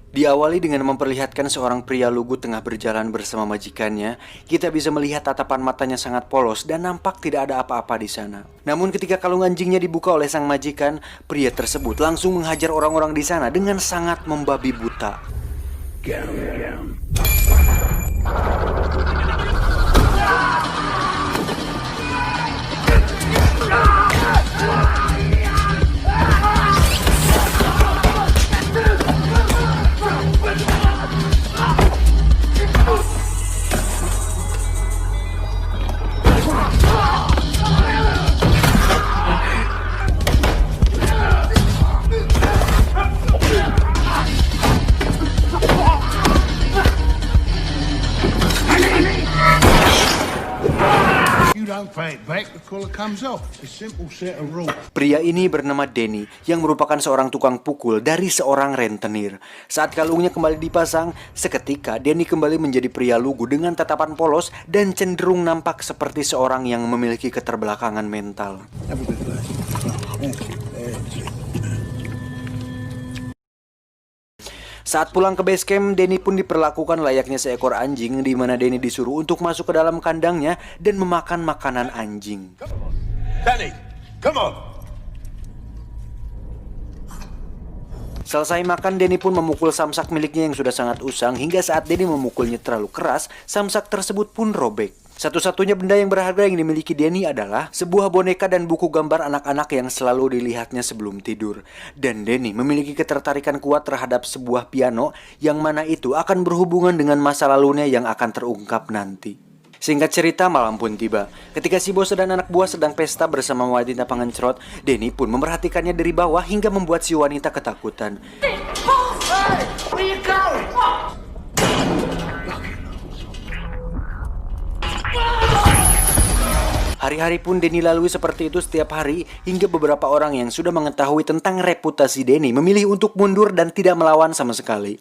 Diawali dengan memperlihatkan seorang pria lugu tengah berjalan bersama majikannya, kita bisa melihat tatapan matanya sangat polos dan nampak tidak ada apa-apa di sana. Namun ketika kalung anjingnya dibuka oleh sang majikan, pria tersebut langsung menghajar orang-orang di sana dengan sangat membabi buta. Pria ini bernama Denny yang merupakan seorang tukang pukul dari seorang rentenir. Saat kalungnya kembali dipasang, seketika Denny kembali menjadi pria lugu dengan tatapan polos dan cenderung nampak seperti seorang yang memiliki keterbelakangan mental. Saat pulang ke base camp, Denny pun diperlakukan layaknya seekor anjing, di mana Denny disuruh untuk masuk ke dalam kandangnya dan memakan makanan anjing. Danny, come on. Selesai makan, Denny pun memukul samsak miliknya yang sudah sangat usang, hingga saat Denny memukulnya terlalu keras, samsak tersebut pun robek. Satu-satunya benda yang berharga yang dimiliki Denny adalah sebuah boneka dan buku gambar anak-anak yang selalu dilihatnya sebelum tidur. Dan Denny memiliki ketertarikan kuat terhadap sebuah piano yang mana itu akan berhubungan dengan masa lalunya yang akan terungkap nanti. Singkat cerita, malam pun tiba. Ketika si bos dan anak buah sedang pesta bersama wanita pengencrot, Denny pun memperhatikannya dari bawah hingga membuat si wanita ketakutan. Hari-hari pun Denny lalui seperti itu setiap hari, hingga beberapa orang yang sudah mengetahui tentang reputasi Denny memilih untuk mundur dan tidak melawan sama sekali.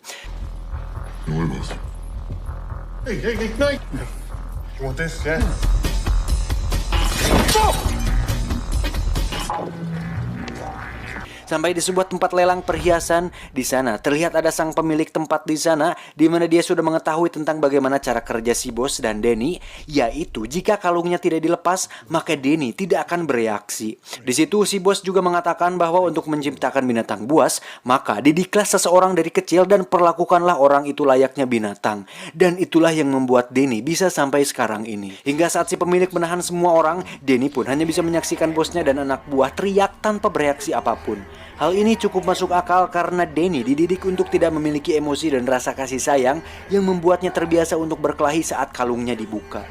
Sampai di sebuah tempat lelang perhiasan, di sana terlihat ada sang pemilik tempat di sana, di mana dia sudah mengetahui tentang bagaimana cara kerja si bos dan Denny, yaitu jika kalungnya tidak dilepas, maka Denny tidak akan bereaksi. Di situ si bos juga mengatakan bahwa untuk menciptakan binatang buas, maka didiklah seseorang dari kecil dan perlakukanlah orang itu layaknya binatang. Dan itulah yang membuat Denny bisa sampai sekarang ini. Hingga saat si pemilik menahan semua orang, Denny pun hanya bisa menyaksikan bosnya dan anak buah teriak tanpa bereaksi apapun. Hal ini cukup masuk akal karena Denny dididik untuk tidak memiliki emosi dan rasa kasih sayang yang membuatnya terbiasa untuk berkelahi saat kalungnya dibuka.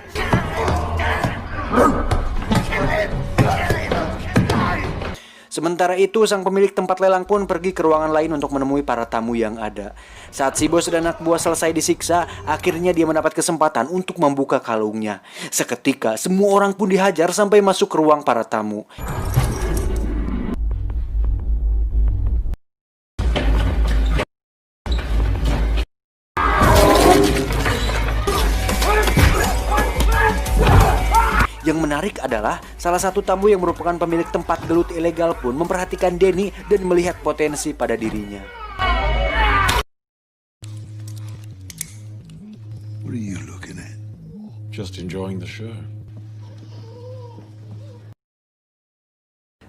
Sementara itu, sang pemilik tempat lelang pun pergi ke ruangan lain untuk menemui para tamu yang ada. Saat si bos dan anak buah selesai disiksa, akhirnya dia mendapat kesempatan untuk membuka kalungnya. Seketika, semua orang pun dihajar sampai masuk ke ruang para tamu. Yang menarik adalah salah satu tamu yang merupakan pemilik tempat gelut ilegal pun memperhatikan Denny dan melihat potensi pada dirinya. What are you looking at? Just enjoying the show.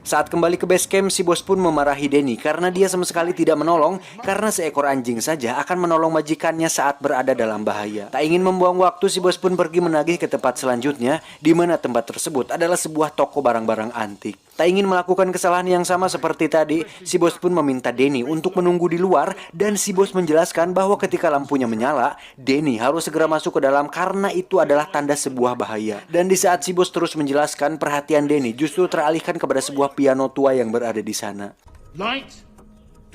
Saat kembali ke base camp, si bos pun memarahi Denny karena dia sama sekali tidak menolong, karena seekor anjing saja akan menolong majikannya saat berada dalam bahaya. Tak ingin membuang waktu, si bos pun pergi menagih ke tempat selanjutnya, di mana tempat tersebut adalah sebuah toko barang-barang antik. Tak ingin melakukan kesalahan yang sama seperti tadi, si bos pun meminta Denny untuk menunggu di luar, dan si bos menjelaskan bahwa ketika lampunya menyala, Denny harus segera masuk ke dalam karena itu adalah tanda sebuah bahaya. Dan di saat si bos terus menjelaskan, perhatian Denny justru teralihkan kepada sebuah piano tua yang berada di sana. Light,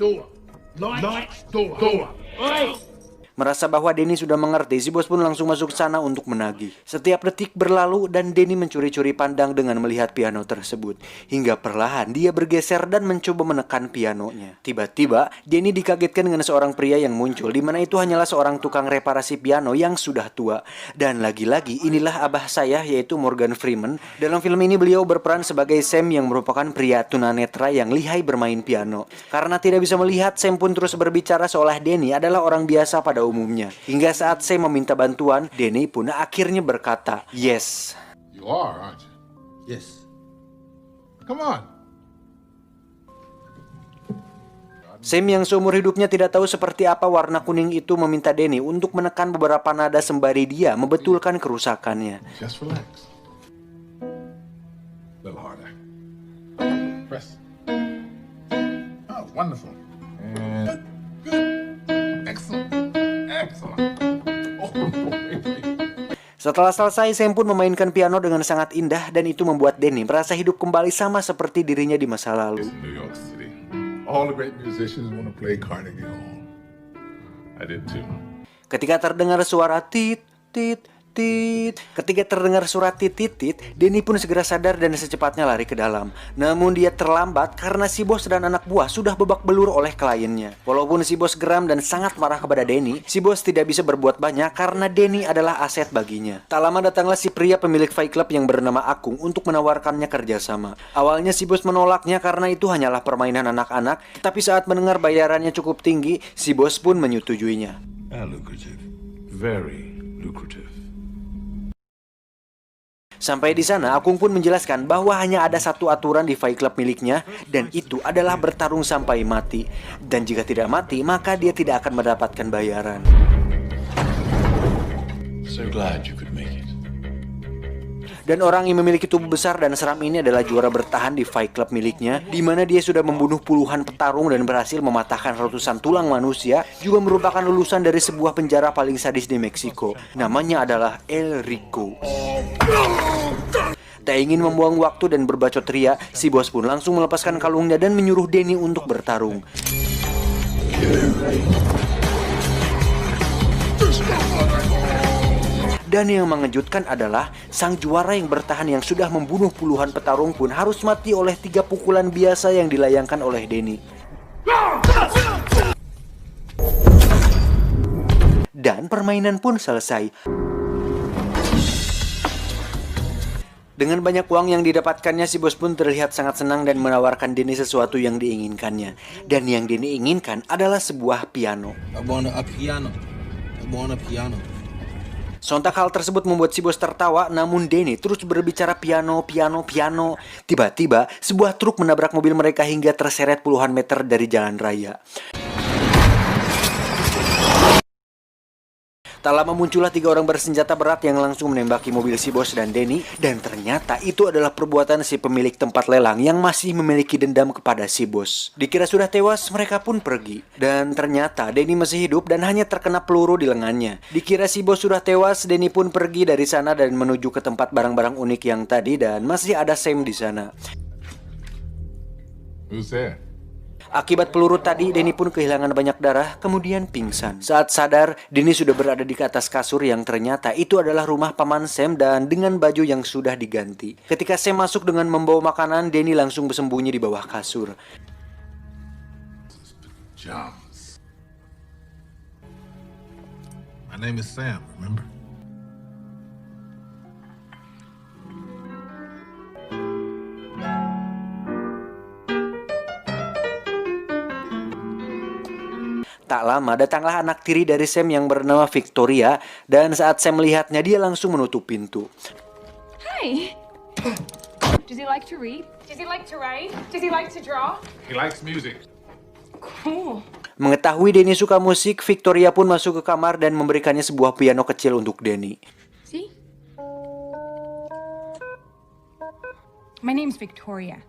door. Light, door. Door. Merasa bahwa Denny sudah mengerti, si bos pun langsung masuk sana untuk menagih. Setiap detik berlalu dan Denny mencuri-curi pandang dengan melihat piano tersebut. Hingga perlahan dia bergeser dan mencoba menekan pianonya. Tiba-tiba Denny dikagetkan dengan seorang pria yang muncul, di mana itu hanyalah seorang tukang reparasi piano yang sudah tua. Dan lagi-lagi inilah abah saya, yaitu Morgan Freeman. Dalam film ini beliau berperan sebagai Sam yang merupakan pria tunanetra yang lihai bermain piano. Karena tidak bisa melihat, Sam pun terus berbicara seolah Denny adalah orang biasa pada umumnya. Hingga saat Sam meminta bantuan, Denny pun akhirnya berkata, "Yes." You are, aren't you? Yes. Come on. Sam yang seumur hidupnya tidak tahu seperti apa warna kuning itu meminta Denny untuk menekan beberapa nada sembari dia membetulkan kerusakannya. Just relax. A little harder. Press. Oh, wonderful. And good. Excellent. Excellent. Oh, boy. Setelah selesai, Sam pun memainkan piano dengan sangat indah dan itu membuat Denny merasa hidup kembali sama seperti dirinya di masa lalu. It's New York City. All the great musicians want to play Carnegie Hall. I did too. Ketika terdengar suara tit, tit, tit. Ketika terdengar suara tit, tit, tit, Denny pun segera sadar dan secepatnya lari ke dalam. Namun dia terlambat karena si bos dan anak buah sudah babak belur oleh kliennya. Walaupun si bos geram dan sangat marah kepada Denny, si bos tidak bisa berbuat banyak karena Denny adalah aset baginya. Tak lama datanglah si pria pemilik Fight Club yang bernama Akung untuk menawarkannya kerjasama. Awalnya si bos menolaknya karena itu hanyalah permainan anak-anak, tapi saat mendengar bayarannya cukup tinggi, si bos pun menyetujuinya. Lucrative. Very lucrative. Sampai di sana, Akung pun menjelaskan bahwa hanya ada satu aturan di Fight Club miliknya, dan itu adalah bertarung sampai mati. Dan jika tidak mati, maka dia tidak akan mendapatkan bayaran. So glad you could make it. Dan orang yang memiliki tubuh besar dan seram ini adalah juara bertahan di Fight Club miliknya, di mana dia sudah membunuh puluhan petarung dan berhasil mematahkan ratusan tulang manusia, juga merupakan lulusan dari sebuah penjara paling sadis di Meksiko. Namanya adalah El Rico. Tak ingin membuang waktu dan berbacot ria, si bos pun langsung melepaskan kalungnya dan menyuruh Denny untuk bertarung. Dan yang mengejutkan adalah sang juara yang bertahan yang sudah membunuh puluhan petarung pun harus mati oleh 3 pukulan biasa yang dilayangkan oleh Denny. Dan permainan pun selesai. Dengan banyak uang yang didapatkannya, si bos pun terlihat sangat senang dan menawarkan Denny sesuatu yang diinginkannya. Dan yang Denny inginkan adalah sebuah piano. I want a piano. I want a piano. Sontak hal tersebut membuat si bos tertawa, namun Denny terus berbicara piano. Tiba-tiba, sebuah truk menabrak mobil mereka hingga terseret puluhan meter dari jalan raya. Tak lama muncullah 3 orang bersenjata berat yang langsung menembaki mobil si bos dan Denny, dan ternyata itu adalah perbuatan si pemilik tempat lelang yang masih memiliki dendam kepada si bos. Dikira sudah tewas, mereka pun pergi. Dan ternyata Denny masih hidup dan hanya terkena peluru di lengannya. Dikira si bos sudah tewas, Denny pun pergi dari sana dan menuju ke tempat barang-barang unik yang tadi, dan masih ada Sam di sana. Who's there? Akibat peluru tadi, Denny pun kehilangan banyak darah, kemudian pingsan. Saat sadar, Denny sudah berada di atas kasur yang ternyata itu adalah rumah paman Sam dan dengan baju yang sudah diganti. Ketika Sam masuk dengan membawa makanan, Denny langsung bersembunyi di bawah kasur. Jumps. My name is Sam, remember? Tak lama datanglah anak tiri dari Sam yang bernama Victoria, dan saat Sam melihatnya dia langsung menutup pintu. Hi. Does he like to read? Does he like to write? Does he like to draw? He likes music. Cool. Mengetahui Denny suka musik, Victoria pun masuk ke kamar dan memberikannya sebuah piano kecil untuk Denny. See? My name's Victoria.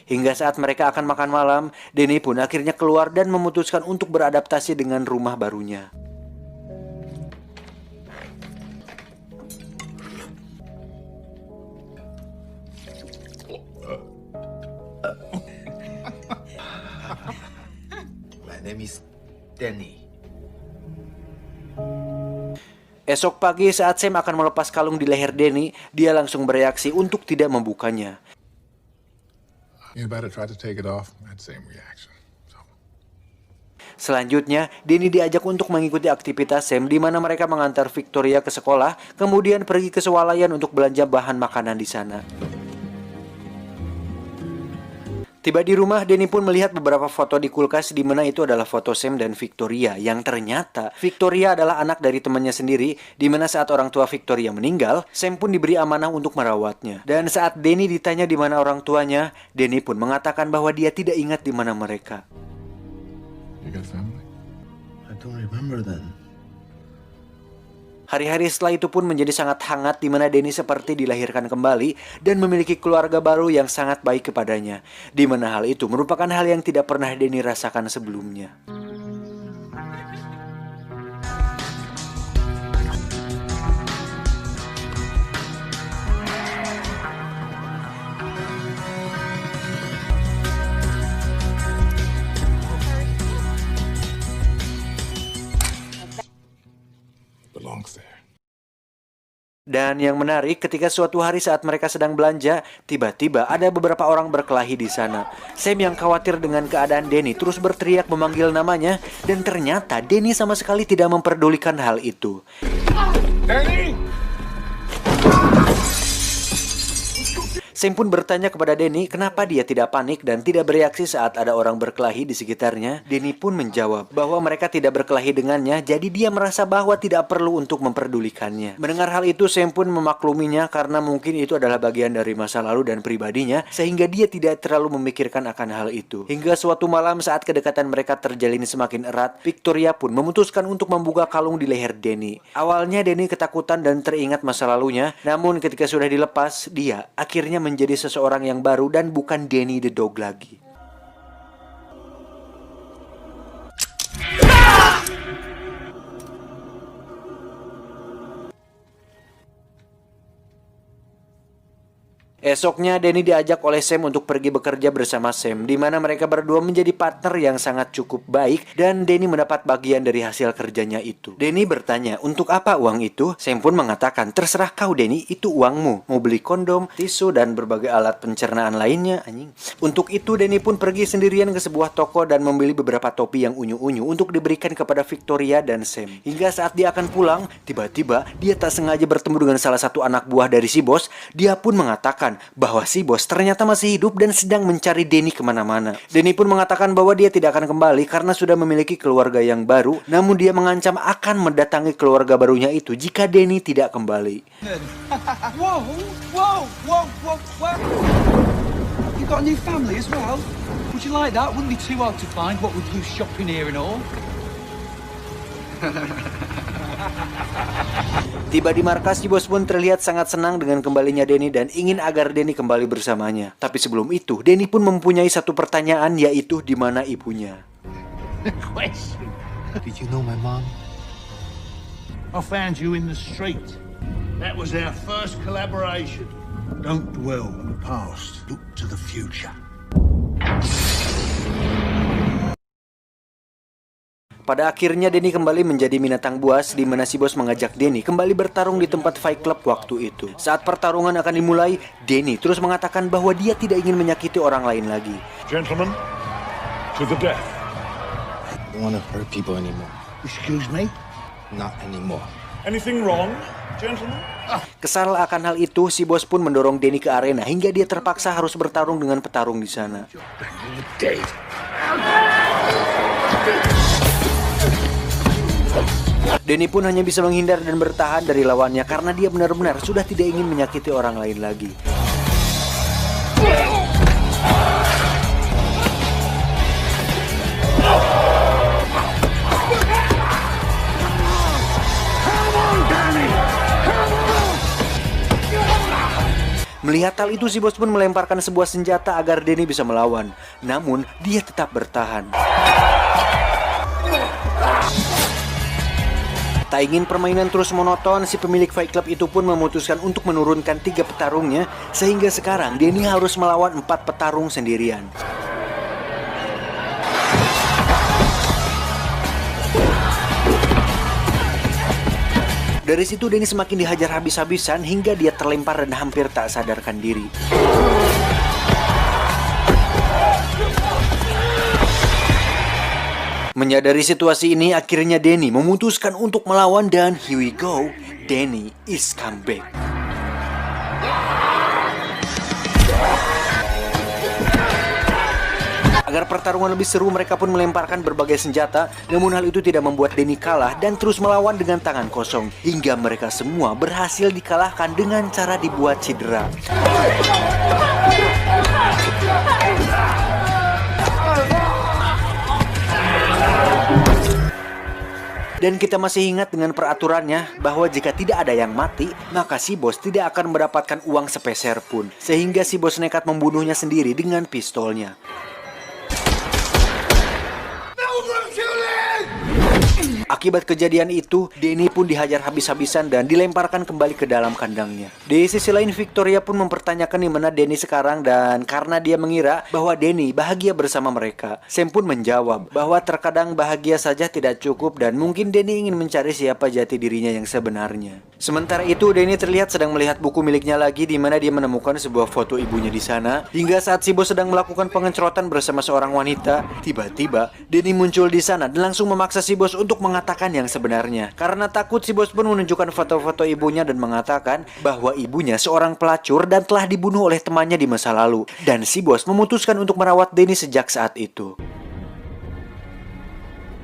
Hingga saat mereka akan makan malam, Denny pun akhirnya keluar dan memutuskan untuk beradaptasi dengan rumah barunya. name is Danny. Esok pagi saat Sam akan melepas kalung di leher Danny, dia langsung bereaksi untuk tidak membukanya. You better try to take it off. That same reaction. So, Selanjutnya, Danny diajak untuk mengikuti aktivitas Sam di mana mereka mengantar Victoria ke sekolah, kemudian pergi ke swalayan untuk belanja bahan makanan di sana. Tiba di rumah, Danny pun melihat beberapa foto di kulkas di mana itu adalah foto Sam dan Victoria, yang ternyata Victoria adalah anak dari temannya sendiri, di mana saat orang tua Victoria meninggal, Sam pun diberi amanah untuk merawatnya. Dan saat Danny ditanya di mana orang tuanya, Danny pun mengatakan bahwa dia tidak ingat di mana mereka. you got family? I don't remember then. Hari-hari setelah itu pun menjadi sangat hangat di mana Danny seperti dilahirkan kembali dan memiliki keluarga baru yang sangat baik kepadanya. Di mana hal itu merupakan hal yang tidak pernah Danny rasakan sebelumnya. Belongs there. Dan yang menarik, ketika suatu hari saat mereka sedang belanja, tiba-tiba ada beberapa orang berkelahi di sana. Sam yang khawatir dengan keadaan Danny terus berteriak memanggil namanya, dan ternyata Danny sama sekali tidak memperdulikan hal itu. Danny! Sam pun bertanya kepada Danny kenapa dia tidak panik dan tidak bereaksi saat ada orang berkelahi di sekitarnya. Danny pun menjawab bahwa mereka tidak berkelahi dengannya, jadi dia merasa bahwa tidak perlu untuk memperdulikannya. Mendengar hal itu, Sam pun memakluminya karena mungkin itu adalah bagian dari masa lalu dan pribadinya, sehingga dia tidak terlalu memikirkan akan hal itu. Hingga suatu malam saat kedekatan mereka terjalin semakin erat, Victoria pun memutuskan untuk membuka kalung di leher Danny. Awalnya Danny ketakutan dan teringat masa lalunya, namun ketika sudah dilepas, dia akhirnya menjadi seseorang yang baru dan bukan Danny the Dog lagi. Esoknya Danny diajak oleh Sam untuk pergi bekerja bersama Sam, di mana mereka berdua menjadi partner yang sangat cukup baik dan Danny mendapat bagian dari hasil kerjanya itu. Danny bertanya, untuk apa uang itu? Sam pun mengatakan, terserah kau Danny, itu uangmu. Mau beli kondom, tisu, dan berbagai alat pencernaan lainnya, anjing. Untuk itu Danny pun pergi sendirian ke sebuah toko dan membeli beberapa topi yang unyu-unyu untuk diberikan kepada Victoria dan Sam. Hingga saat dia akan pulang, tiba-tiba dia tak sengaja bertemu dengan salah satu anak buah dari si bos. Dia pun mengatakan bahwa si bos ternyata masih hidup dan sedang mencari Danny kemana-mana. Danny pun mengatakan bahwa dia tidak akan kembali karena sudah memiliki keluarga yang baru, namun dia mengancam akan mendatangi keluarga barunya itu jika Danny tidak kembali. Whoa, whoa, whoa, whoa, whoa. You got a new family as well? Would you like that? Wouldn't be too hard to find, what with you shopping here and all. Tiba di markas, si bos pun terlihat sangat senang dengan kembalinya Danny dan ingin agar Danny kembali bersamanya. Tapi sebelum itu, Danny pun mempunyai satu pertanyaan, yaitu di mana ibunya. Did you know my mom? I found you in the street. That was our first collaboration. Don't dwell on the past. Look to the future. Pada akhirnya Danny kembali menjadi binatang buas, di mana si bos mengajak Danny kembali bertarung di tempat Fight Club waktu itu. Saat pertarungan akan dimulai, Danny terus mengatakan bahwa dia tidak ingin menyakiti orang lain lagi. Gentlemen, to the death. I don't want to hurt people anymore. Excuse me? Not anymore. Anything wrong, gentlemen? Kesal akan hal itu, si bos pun mendorong Danny ke arena hingga dia terpaksa harus bertarung dengan petarung di sana. Dead. Danny pun hanya bisa menghindar dan bertahan dari lawannya karena dia benar-benar sudah tidak ingin menyakiti orang lain lagi. Melihat hal itu, si bos pun melemparkan sebuah senjata agar Danny bisa melawan. Namun, dia tetap bertahan. Tak ingin permainan terus monoton, si pemilik Fight Club itu pun memutuskan untuk menurunkan 3 petarungnya, sehingga sekarang Danny harus melawan 4 petarung sendirian. Dari situ Denny semakin dihajar habis-habisan hingga dia terlempar dan hampir tak sadarkan diri. Menyadari situasi ini, akhirnya Denny memutuskan untuk melawan dan here we go, Denny is come back. Agar pertarungan lebih seru, mereka pun melemparkan berbagai senjata. Namun hal itu tidak membuat Denny kalah dan terus melawan dengan tangan kosong. Hingga mereka semua berhasil dikalahkan dengan cara dibuat cedera. Dan kita masih ingat dengan peraturannya bahwa jika tidak ada yang mati, maka si bos tidak akan mendapatkan uang sepeser pun. Sehingga si bos nekat membunuhnya sendiri dengan pistolnya. Akibat kejadian itu, Denny pun dihajar habis-habisan dan dilemparkan kembali ke dalam kandangnya. Di sisi lain, Victoria pun mempertanyakan di mana Denny sekarang, dan karena dia mengira bahwa Denny bahagia bersama mereka, Sam pun menjawab bahwa terkadang bahagia saja tidak cukup dan mungkin Denny ingin mencari siapa jati dirinya yang sebenarnya. Sementara itu, Denny terlihat sedang melihat buku miliknya lagi di mana dia menemukan sebuah foto ibunya di sana. Hingga saat si bos sedang melakukan pengecoran bersama seorang wanita, tiba-tiba Denny muncul di sana dan langsung memaksa si bos untuk mengatakan yang sebenarnya. Karena takut, si bos pun menunjukkan foto-foto ibunya dan mengatakan bahwa ibunya seorang pelacur dan telah dibunuh oleh temannya di masa lalu. Dan si bos memutuskan untuk merawat Denny sejak saat itu.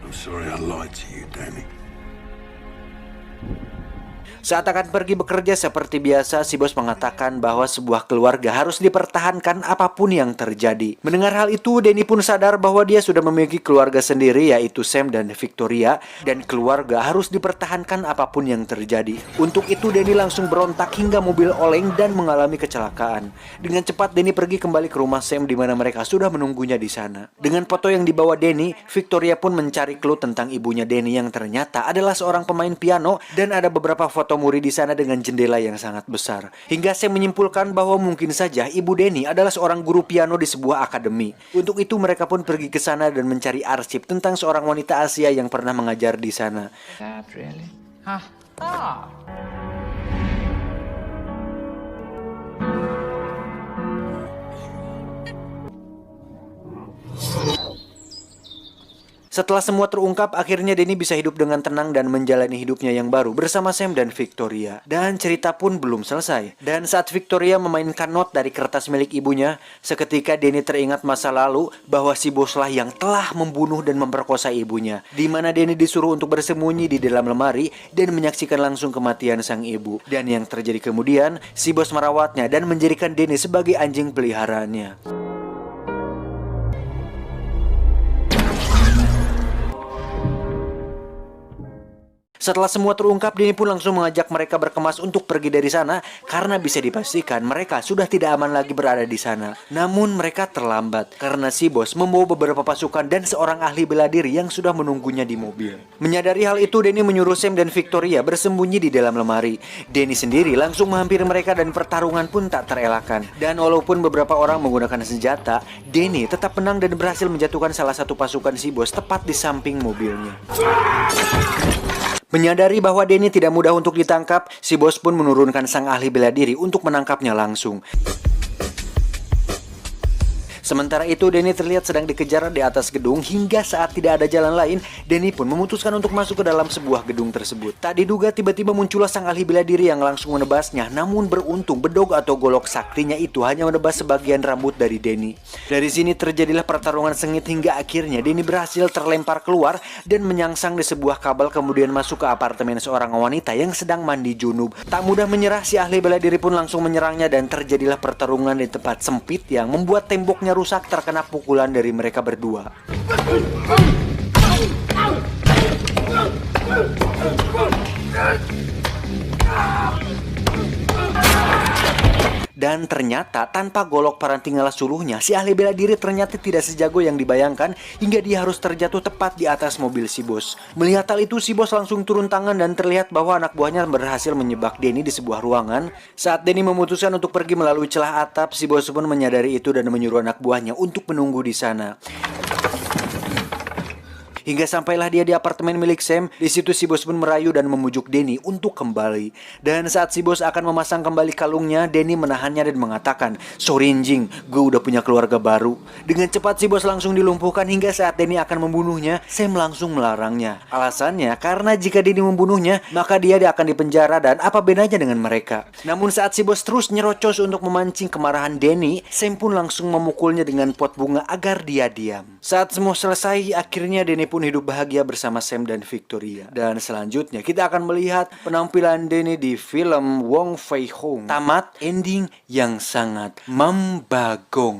I'm sorry I lied to you, Danny. Saat akan pergi bekerja seperti biasa, si bos mengatakan bahwa sebuah keluarga harus dipertahankan apapun yang terjadi. Mendengar hal itu, Denny pun sadar bahwa dia sudah memiliki keluarga sendiri, yaitu Sam dan Victoria, dan keluarga harus dipertahankan apapun yang terjadi. Untuk itu, Denny langsung berontak hingga mobil oleng dan mengalami kecelakaan. Dengan cepat, Denny pergi kembali ke rumah Sam di mana mereka sudah menunggunya di sana. Dengan foto yang dibawa Denny, Victoria pun mencari clue tentang ibunya Denny yang ternyata adalah seorang pemain piano, dan ada beberapa foto murid di sana dengan jendela yang sangat besar. Hingga saya menyimpulkan bahwa mungkin saja ibu Denny adalah seorang guru piano di sebuah akademi. Untuk itu mereka pun pergi ke sana dan mencari arsip tentang seorang wanita Asia yang pernah mengajar di sana. Setelah semua terungkap, akhirnya Denny bisa hidup dengan tenang dan menjalani hidupnya yang baru bersama Sam dan Victoria. Dan cerita pun belum selesai. Dan saat Victoria memainkan not dari kertas milik ibunya, seketika Denny teringat masa lalu bahwa si boslah yang telah membunuh dan memperkosa ibunya. Di mana Denny disuruh untuk bersembunyi di dalam lemari dan menyaksikan langsung kematian sang ibu. Dan yang terjadi kemudian, si bos merawatnya dan menjadikan Denny sebagai anjing peliharaannya. Setelah semua terungkap, Denny pun langsung mengajak mereka berkemas untuk pergi dari sana karena bisa dipastikan mereka sudah tidak aman lagi berada di sana. Namun mereka terlambat karena si bos membawa beberapa pasukan dan seorang ahli bela diri yang sudah menunggunya di mobil. Menyadari hal itu, Denny menyuruh Sam dan Victoria bersembunyi di dalam lemari. Denny sendiri langsung menghampiri mereka dan pertarungan pun tak terelakkan. Dan walaupun beberapa orang menggunakan senjata, Denny tetap menang dan berhasil menjatuhkan salah satu pasukan si bos tepat di samping mobilnya. Menyadari bahwa Denny tidak mudah untuk ditangkap, si bos pun menurunkan sang ahli bela diri untuk menangkapnya langsung. Sementara itu, Denny terlihat sedang dikejar di atas gedung hingga saat tidak ada jalan lain, Denny pun memutuskan untuk masuk ke dalam sebuah gedung tersebut. Tak diduga tiba-tiba muncullah sang ahli bela diri yang langsung menebasnya, namun beruntung bedog atau golok saktinya itu hanya menebas sebagian rambut dari Denny. Dari sini terjadilah pertarungan sengit hingga akhirnya Denny berhasil terlempar keluar dan menyangsang di sebuah kabel kemudian masuk ke apartemen seorang wanita yang sedang mandi junub. Tak mudah menyerah, si ahli bela diri pun langsung menyerangnya dan terjadilah pertarungan di tempat sempit yang membuat temboknya rusak terkena pukulan dari mereka berdua. Dan ternyata tanpa golok parantingala suluhnya, si ahli bela diri ternyata tidak sejago yang dibayangkan hingga dia harus terjatuh tepat di atas mobil si bos. Melihat hal itu, si bos langsung turun tangan dan terlihat bahwa anak buahnya berhasil menyebak Denny di sebuah ruangan. Saat Denny memutuskan untuk pergi melalui celah atap, si bos pun menyadari itu dan menyuruh anak buahnya untuk menunggu di sana. Hingga sampailah dia di apartemen milik Sam. Di situ si bos pun merayu dan memujuk Danny untuk kembali. Dan saat si bos akan memasang kembali kalungnya, Danny menahannya dan mengatakan, "Sorry Jing, gue udah punya keluarga baru." Dengan cepat si bos langsung dilumpuhkan hingga saat Danny akan membunuhnya, Sam langsung melarangnya. Alasannya karena jika Danny membunuhnya, maka dia akan dipenjara dan apa bedanya dengan mereka. Namun saat si bos terus nyerocos untuk memancing kemarahan Danny, Sam pun langsung memukulnya dengan pot bunga agar dia diam. Saat semua selesai, akhirnya Danny pun hidup bahagia bersama Sam dan Victoria. Dan selanjutnya kita akan melihat penampilan Danny di film Wong Fei Hung. Tamat ending yang sangat membagong.